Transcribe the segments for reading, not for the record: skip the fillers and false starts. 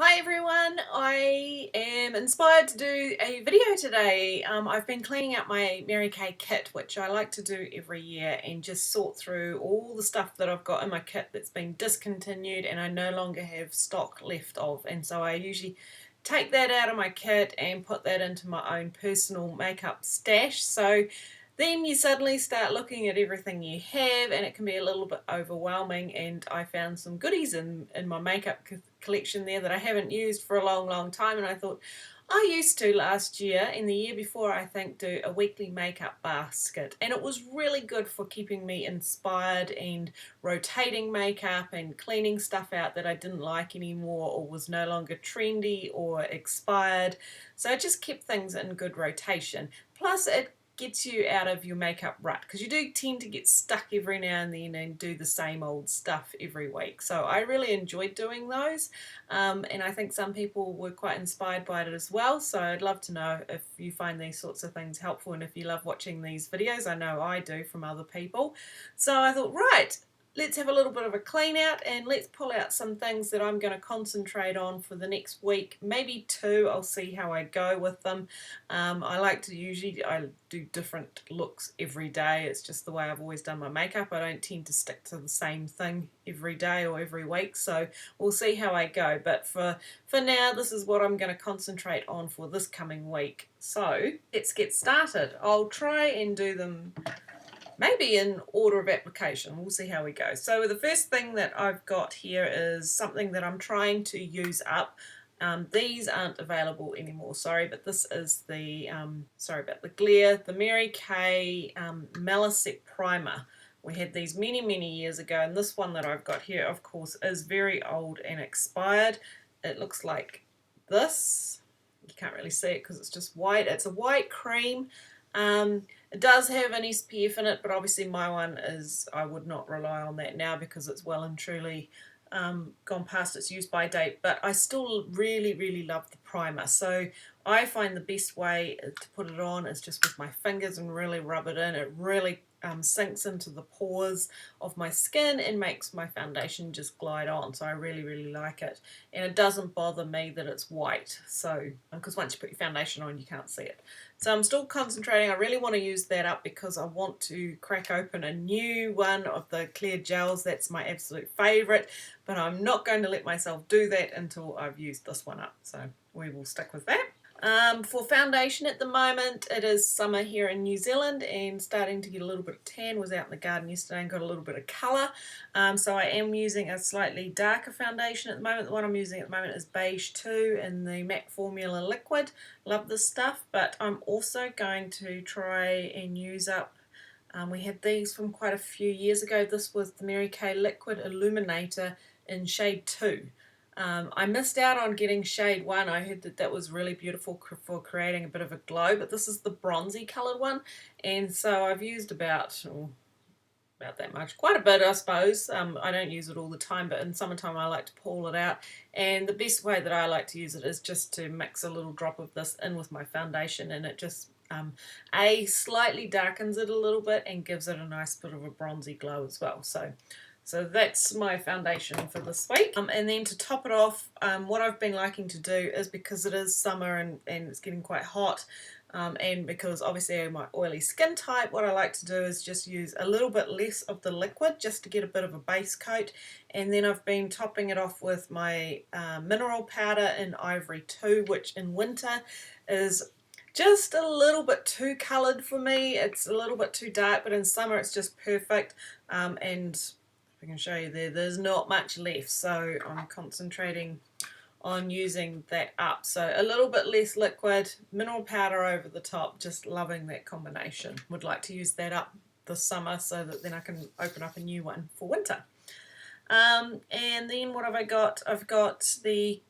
Hi everyone, I am inspired to do a video today. I've been cleaning out my Mary Kay kit, which I like to do every year, and just sort through all the stuff that I've got in my kit that's been discontinued and I no longer have stock left of. And so I usually take that out of my kit and put that into my own personal makeup stash. So then you suddenly start looking at everything you have and it can be a little bit overwhelming, and I found some goodies in my makeup collection there that I haven't used for a long time, and I thought I used to last year and the year before, I think, do a weekly makeup basket, and it was really good for keeping me inspired and rotating makeup and cleaning stuff out that I didn't like anymore or was no longer trendy or expired. So I just kept things in good rotation. Plus it gets you out of your makeup rut, because you do tend to get stuck every now and then and do the same old stuff every week. So I really enjoyed doing those, and I think some people were quite inspired by it as well. So I'd love to know if you find these sorts of things helpful and if you love watching these videos. I know I do from other people. So I thought, right, let's have a little bit of a clean out and let's pull out some things that I'm going to concentrate on for the next week, maybe two. I'll see how I go with them. I like to I do different looks every day. It's just the way I've always done my makeup. I don't tend to stick to the same thing every day or every week, so we'll see how I go. But for now, this is what I'm going to concentrate on for this coming week. So let's get started. I'll try and do them maybe in order of application. We'll see how we go. So the first thing that I've got here is something that I'm trying to use up. These aren't available anymore, sorry, but this is the, sorry about the glare, the Mary Kay Maliset Primer. We had these many years ago, and this one that I've got here, of course, is very old and expired. It looks like this. You can't really see it because it's just white. It's a white cream. It does have an SPF in it, but obviously my one is, I would not rely on that now because it's well and truly gone past its use by date, but I still really love the primer. So I find the best way to put it on is just with my fingers and really rub it in. It really sinks into the pores of my skin and makes my foundation just glide on. So I really like it, and it doesn't bother me that it's white, so because once you put your foundation on you can't see it. So I'm still concentrating. I really want to use that up because I want to crack open a new one of the clear gels. That's my absolute favorite, but I'm not going to let myself do that until I've used this one up, so we will stick with that. For foundation at the moment, it is summer here in New Zealand and starting to get a little bit of tan. Was out in the garden yesterday and got a little bit of colour. So I am using a slightly darker foundation at the moment. The one I'm using at the moment is Beige 2 in the MAC Formula Liquid. Love this stuff, but I'm also going to try and use up, we had these from quite a few years ago. This was the Mary Kay Liquid Illuminator in shade 2. I missed out on getting shade 1. I heard that that was really beautiful for creating a bit of a glow, but this is the bronzy coloured one, and so I've used about that much, quite a bit, I suppose. I don't use it all the time, but in summertime I like to pull it out, and the best way that I like to use it is just to mix a little drop of this in with my foundation, and it just slightly darkens it a little bit and gives it a nice bit of a bronzy glow as well. So that's my foundation for this week. And then to top it off, what I've been liking to do is, because it is summer and it's getting quite hot, and because obviously I have my oily skin type, what I like to do is just use a little bit less of the liquid just to get a bit of a base coat, and then I've been topping it off with my mineral powder in Ivory 2, which in winter is just a little bit too coloured for me. It's a little bit too dark, but in summer it's just perfect. And I can show you there's not much left, so I'm concentrating on using that up. So a little bit less liquid, mineral powder over the top, just loving that combination. Would like to use that up this summer so that then I can open up a new one for winter. And then what have I got? I've got the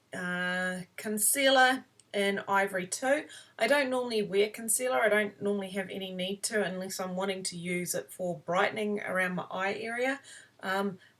concealer in Ivory 2. I don't normally wear concealer. I don't normally have any need to unless I'm wanting to use it for brightening around my eye area.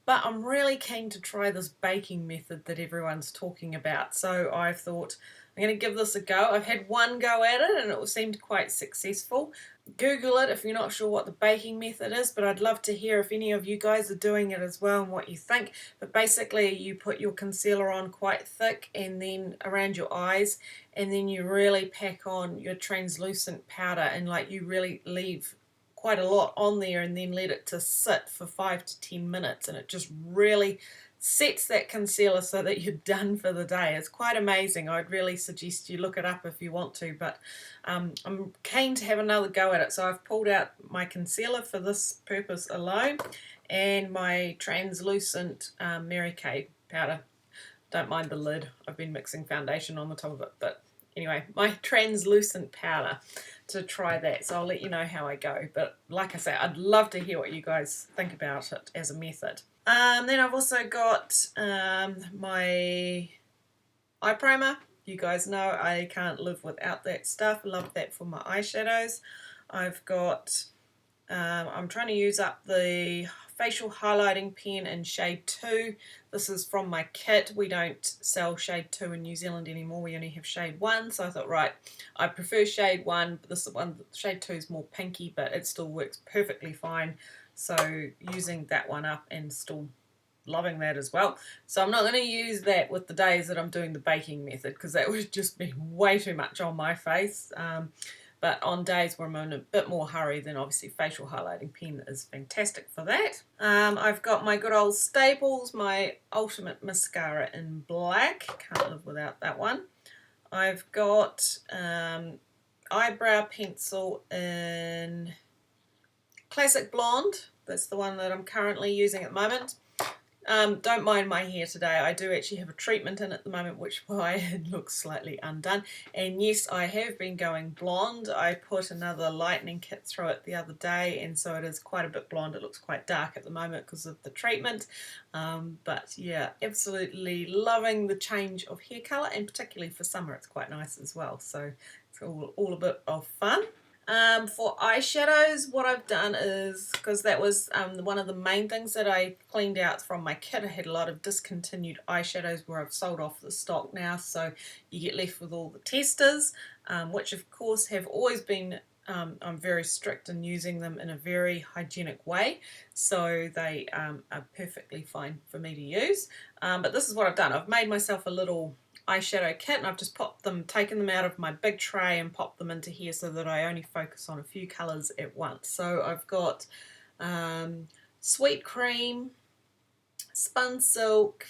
But I'm really keen to try this baking method that everyone's talking about. So I thought I'm going to give this a go. I've had one go at it and it seemed quite successful. Google it if you're not sure what the baking method is, but I'd love to hear if any of you guys are doing it as well and what you think. But basically you put your concealer on quite thick and then around your eyes, and then you really pack on your translucent powder, and like you really leave quite a lot on there and then let it to sit for 5 to 10 minutes, and it just really sets that concealer so that you're done for the day. It's quite amazing. I'd really suggest you look it up if you want to, but I'm keen to have another go at it. So I've pulled out my concealer for this purpose alone and my translucent Mary Kay powder. Don't mind the lid, I've been mixing foundation on the top of it, but anyway, my translucent powder to try that. So I'll let you know how I go. But like I say, I'd love to hear what you guys think about it as a method. Then I've also got my eye primer. You guys know I can't live without that stuff. Love that for my eyeshadows. I've got, I'm trying to use up the facial highlighting pen in shade 2. This is from my kit. We don't sell shade 2 in New Zealand anymore. We only have shade 1. So I thought, right, I prefer shade 1. But this one, shade 2 is more pinky, but it still works perfectly fine. So using that one up and still loving that as well. So I'm not going to use that with the days that I'm doing the baking method, because that would just be way too much on my face. But on days where I'm in a bit more hurry, then obviously facial highlighting pen is fantastic for that. I've got my good old staples, my Ultimate Mascara in black. Can't live without that one. I've got eyebrow pencil in Classic Blonde. That's the one that I'm currently using at the moment. Don't mind my hair today. I do actually have a treatment in at the moment, which is why it looks slightly undone. And yes, I have been going blonde. I put another lightening kit through it the other day, and so it is quite a bit blonde. It looks quite dark at the moment because of the treatment. But yeah, absolutely loving the change of hair colour, and particularly for summer it's quite nice as well. So it's all a bit of fun. For eyeshadows, what I've done is, because that was one of the main things that I cleaned out from my kit, I had a lot of discontinued eyeshadows where I've sold off the stock now, so you get left with all the testers, which of course have always been, I'm very strict in using them in a very hygienic way, so they are perfectly fine for me to use. But this is what I've done. I've made myself a little eyeshadow kit, and I've just taken them out of my big tray and popped them into here so that I only focus on a few colours at once. So I've got Sweet Cream, Spun Silk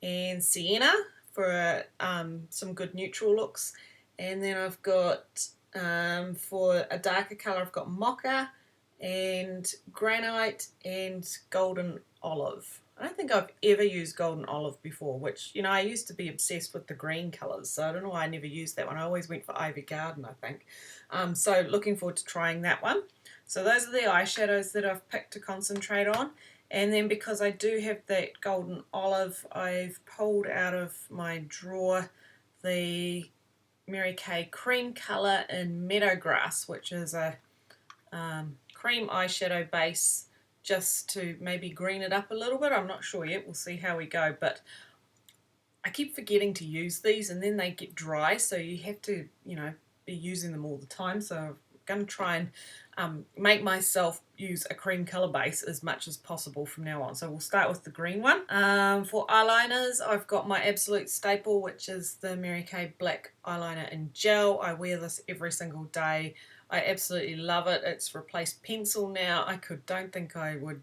and Sienna for some good neutral looks, and then I've got for a darker colour I've got Mocha and Granite and Golden Olive. I don't think I've ever used Golden Olive before, which, you know, I used to be obsessed with the green colours, so I don't know why I never used that one. I always went for Ivy Garden, I think. So looking forward to trying that one. So those are the eyeshadows that I've picked to concentrate on. And then because I do have that Golden Olive, I've pulled out of my drawer the Mary Kay cream colour in Meadowgrass, which is a cream eyeshadow base, just to maybe green it up a little bit. I'm not sure yet. We'll see how we go. But I keep forgetting to use these, and then they get dry, so you have to, you know, be using them all the time. So I'm going to try and make myself use a cream colour base as much as possible from now on. So we'll start with the green one. For eyeliners, I've got my absolute staple, which is the Mary Kay Black Eyeliner in Gel. I wear this every single day. I absolutely love it. It's replaced pencil now. Don't think I would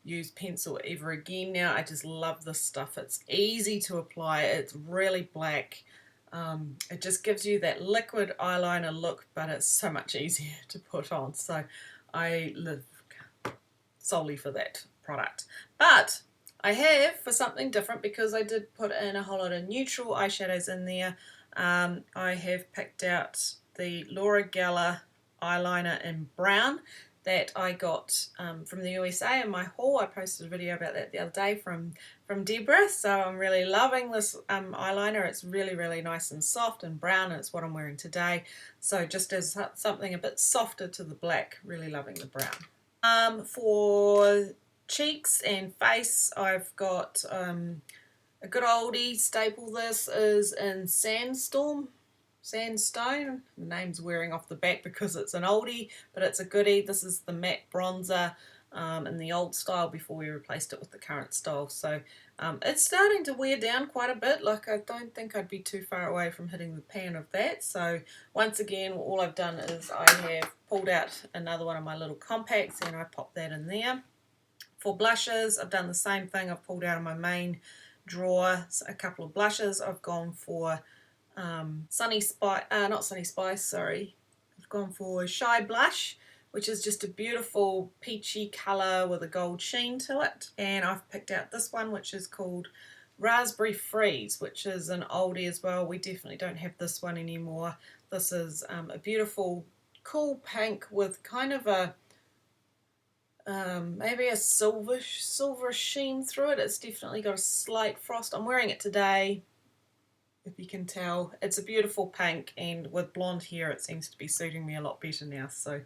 use pencil ever again now. I just love this stuff. It's easy to apply. It's really black. It just gives you that liquid eyeliner look, but it's so much easier to put on. So I live solely for that product. But I have, for something different, because I did put in a whole lot of neutral eyeshadows in there, I have picked out the Laura Geller eyeliner in brown that I got from the USA in my haul. I posted a video about that the other day from Deborah, so I'm really loving this eyeliner. It's really, really nice and soft and brown, and it's what I'm wearing today. So just as something a bit softer to the black, really loving the brown. For cheeks and face, I've got a good oldie staple. This is in Sandstone. The name's wearing off the back because it's an oldie, but it's a goodie. This is the matte bronzer in the old style before we replaced it with the current style. So it's starting to wear down quite a bit. Like, I don't think I'd be too far away from hitting the pan of that. So once again, all I've done is I have pulled out another one of my little compacts and I popped that in there. For blushes, I've done the same thing. I've pulled out of my main drawer a couple of blushes. I've gone for Sunny Spice, not Sunny Spice, sorry. I've gone for Shy Blush, which is just a beautiful peachy colour with a gold sheen to it. And I've picked out this one, which is called Raspberry Freeze, which is an oldie as well. We definitely don't have this one anymore. This is a beautiful, cool pink with kind of a maybe a silver sheen through it. It's definitely got a slight frost. I'm wearing it today, if you can tell. It's a beautiful pink, and with blonde hair it seems to be suiting me a lot better now, so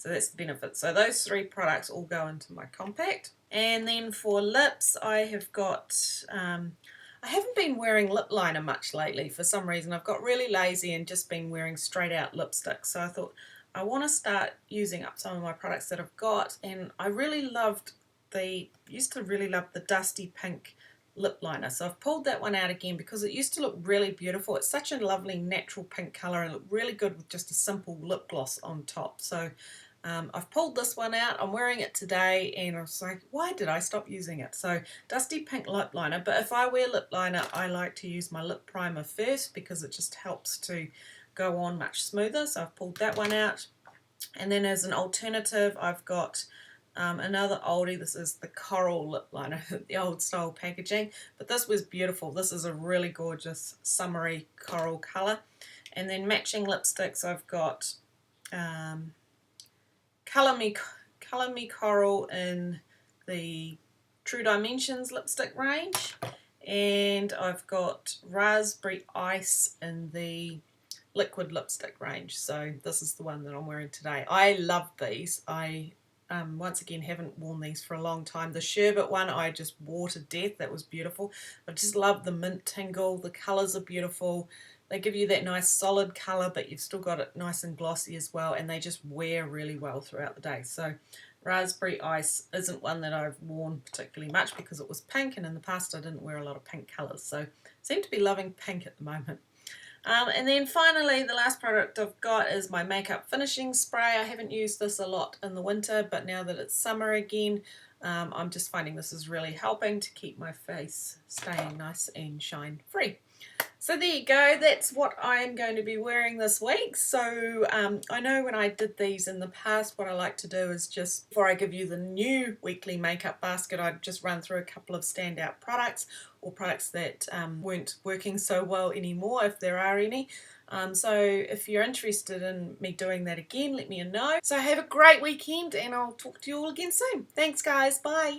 that's the benefit. So those three products all go into my compact. And then for lips, I have got I haven't been wearing lip liner much lately for some reason. I've got really lazy and just been wearing straight out lipstick, so I thought I want to start using up some of my products that I've got. And I used to really love the Dusty Pink lip liner, so I've pulled that one out again because it used to look really beautiful. It's such a lovely natural pink colour and looked really good with just a simple lip gloss on top. So I've pulled this one out. I'm wearing it today and I was like, why did I stop using it? So Dusty Pink lip liner, but if I wear lip liner I like to use my lip primer first because it just helps to go on much smoother. So I've pulled that one out. And then as an alternative, I've got another oldie. This is the Coral lip liner, the old style packaging, but this was beautiful. This is a really gorgeous summery coral colour. And then matching lipsticks, I've got Colour Me Coral in the True Dimensions lipstick range, and I've got Raspberry Ice in the liquid lipstick range. So this is the one that I'm wearing today. I love these. I once again haven't worn these for a long time. The sherbet one I just wore to death. That was beautiful. I just love the mint tingle. The colours are beautiful. They give you that nice solid colour, but you've still got it nice and glossy as well, and they just wear really well throughout the day. So Raspberry Ice isn't one that I've worn particularly much because it was pink, and in the past I didn't wear a lot of pink colours, so I seem to be loving pink at the moment. And then finally, the last product I've got is my makeup finishing spray. I haven't used this a lot in the winter, but now that it's summer again, I'm just finding this is really helping to keep my face staying nice and shine free. So there you go, that's what I am going to be wearing this week. So I know when I did these in the past, what I like to do is just, before I give you the new weekly makeup basket, I'd just run through a couple of standout products, or products that weren't working so well anymore, if there are any. So if you're interested in me doing that again, let me know. So have a great weekend, and I'll talk to you all again soon. Thanks guys, bye.